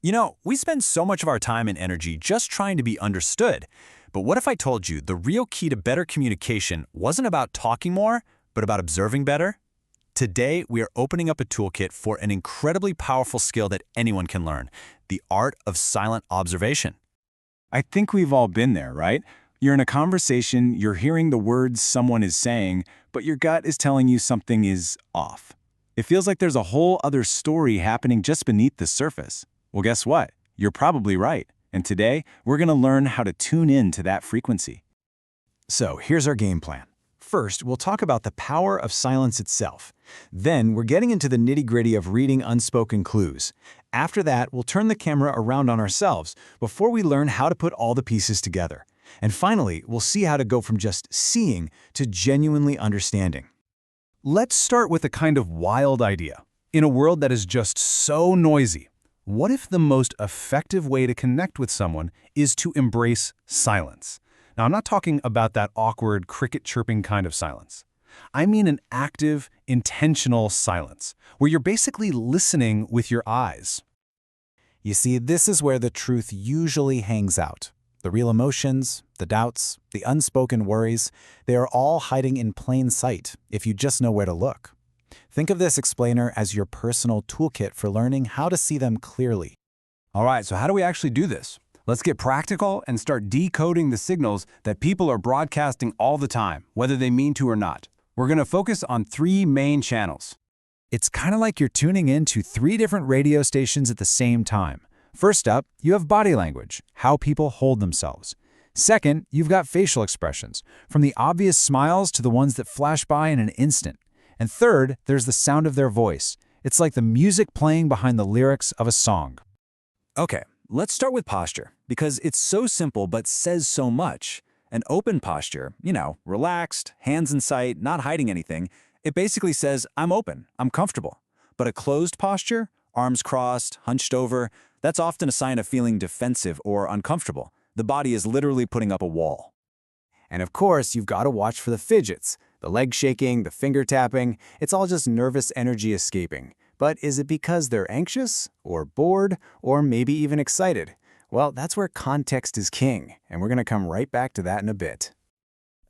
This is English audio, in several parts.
You know, we spend so much of our time and energy just trying to be understood. But what if I told you the real key to better communication wasn't about talking more, but about observing better? Today, we are opening up a toolkit for an incredibly powerful skill that anyone can learn, the art of silent observation. I think we've all been there, right? You're in a conversation, you're hearing the words someone is saying, but your gut is telling you something is off. It feels like there's a whole other story happening just beneath the surface. Well, guess what? You're probably right. And today, we're going to learn how to tune in to that frequency. So here's our game plan. First, we'll talk about the power of silence itself. Then, we're getting into the nitty-gritty of reading unspoken clues. After that, we'll turn the camera around on ourselves before we learn how to put all the pieces together. And finally, we'll see how to go from just seeing to genuinely understanding. Let's start with a kind of wild idea. In a world that is just so noisy, what if the most effective way to connect with someone is to embrace silence? Now, I'm not talking about that awkward cricket chirping kind of silence. I mean an active, intentional silence, where you're basically listening with your eyes. You see, this is where the truth usually hangs out. The real emotions, the doubts, the unspoken worries, they are all hiding in plain sight if you just know where to look. Think of this explainer as your personal toolkit for learning how to see them clearly. All right, so how do we actually do this? Let's get practical and start decoding the signals that people are broadcasting all the time, whether they mean to or not. We're going to focus on 3 main channels. It's kind of like you're tuning in to 3 different radio stations at the same time. First up, you have body language, how people hold themselves. Second, you've got facial expressions, from the obvious smiles to the ones that flash by in an instant. And third, there's the sound of their voice. It's like the music playing behind the lyrics of a song. Okay, let's start with posture, because it's so simple but says so much. An open posture, relaxed, hands in sight, not hiding anything, it basically says, I'm open, I'm comfortable. But a closed posture, arms crossed, hunched over, that's often a sign of feeling defensive or uncomfortable. The body is literally putting up a wall. And of course, you've got to watch for the fidgets. The leg shaking, the finger tapping, it's all just nervous energy escaping. But is it because they're anxious, or bored, or maybe even excited? Well, that's where context is king, and we're going to come right back to that in a bit.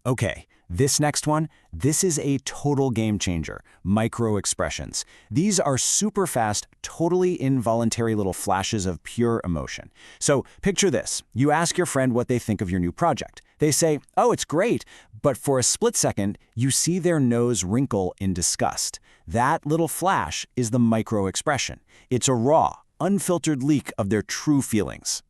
Okay, this next one, this is a total game changer, micro-expressions. These are super fast, totally involuntary little flashes of pure emotion. So picture this. You ask your friend what they think of your new project. They say, oh, it's great, but for a split second, you see their nose wrinkle in disgust. That little flash is the micro-expression. It's a raw, unfiltered leak of their true feelings.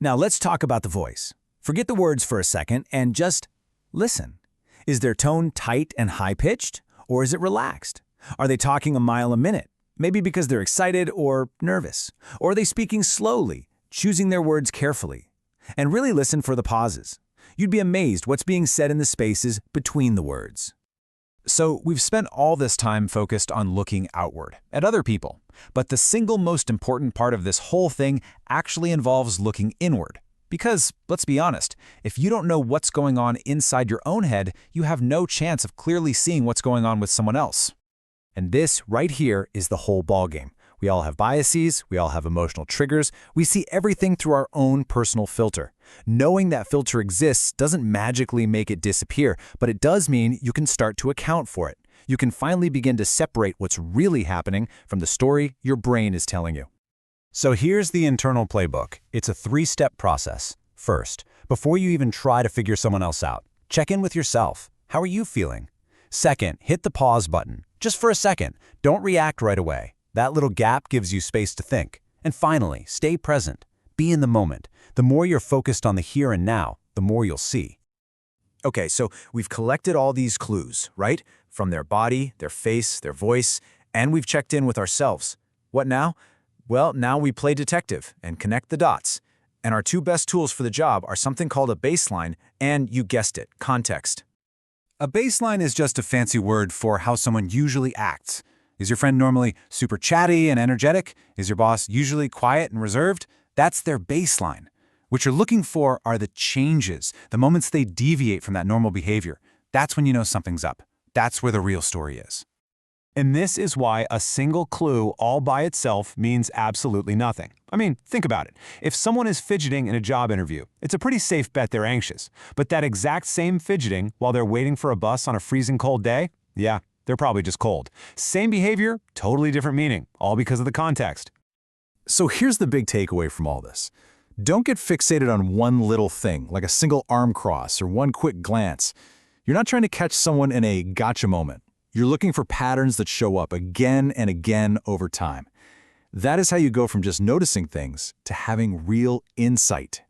Now let's talk about the voice. Forget the words for a second and just listen. Is their tone tight and high-pitched, or is it relaxed? Are they talking a mile a minute? Maybe because they're excited or nervous. Or are they speaking slowly, choosing their words carefully? And really listen for the pauses. You'd be amazed what's being said in the spaces between the words. So we've spent all this time focused on looking outward, at other people. But the single most important part of this whole thing actually involves looking inward. Because, let's be honest, if you don't know what's going on inside your own head, you have no chance of clearly seeing what's going on with someone else. And this right here is the whole ballgame. We all have biases, we all have emotional triggers, we see everything through our own personal filter. Knowing that filter exists doesn't magically make it disappear, but it does mean you can start to account for it. You can finally begin to separate what's really happening from the story your brain is telling you. So here's the internal playbook. It's a 3-step process. First, before you even try to figure someone else out, check in with yourself. How are you feeling? Second, hit the pause button. Just for a second. Don't react right away. That little gap gives you space to think. And finally, stay present. Be in the moment. The more you're focused on the here and now, the more you'll see. Okay, so we've collected all these clues, right? From their body, their face, their voice, and we've checked in with ourselves. What now? Well, now we play detective and connect the dots. And our 2 best tools for the job are something called a baseline and, you guessed it, context. A baseline is just a fancy word for how someone usually acts. Is your friend normally super chatty and energetic? Is your boss usually quiet and reserved? That's their baseline. What you're looking for are the changes, the moments they deviate from that normal behavior. That's when you know something's up. That's where the real story is. And this is why a single clue all by itself means absolutely nothing. I mean, think about it. If someone is fidgeting in a job interview, it's a pretty safe bet they're anxious. But that exact same fidgeting while they're waiting for a bus on a freezing cold day? Yeah, they're probably just cold. Same behavior, totally different meaning, all because of the context. So here's the big takeaway from all this. Don't get fixated on one little thing, like a single arm cross or one quick glance. You're not trying to catch someone in a gotcha moment. You're looking for patterns that show up again and again over time. That is how you go from just noticing things to having real insight.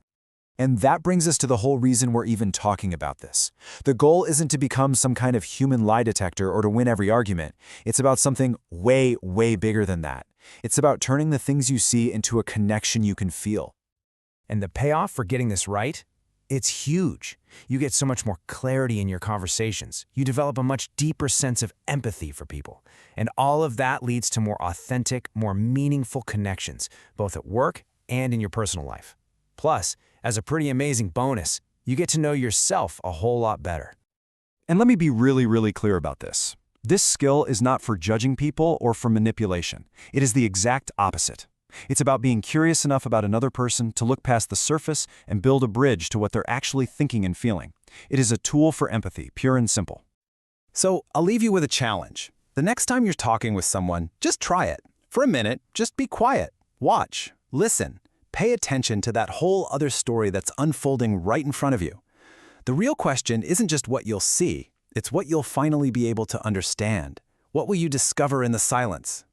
And that brings us to the whole reason we're even talking about this. The goal isn't to become some kind of human lie detector or to win every argument. It's about something way, way bigger than that. It's about turning the things you see into a connection you can feel. And the payoff for getting this right? It's huge. You get so much more clarity in your conversations. You develop a much deeper sense of empathy for people. And all of that leads to more authentic, more meaningful connections, both at work and in your personal life. Plus, as a pretty amazing bonus, you get to know yourself a whole lot better. And let me be really, really clear about this. This skill is not for judging people or for manipulation. It is the exact opposite. It's about being curious enough about another person to look past the surface and build a bridge to what they're actually thinking and feeling. It is a tool for empathy, pure and simple. So I'll leave you with a challenge. The next time you're talking with someone, just try it. For a minute, just be quiet. Watch, listen, pay attention to that whole other story that's unfolding right in front of you. The real question isn't just what you'll see, it's what you'll finally be able to understand. What will you discover in the silence?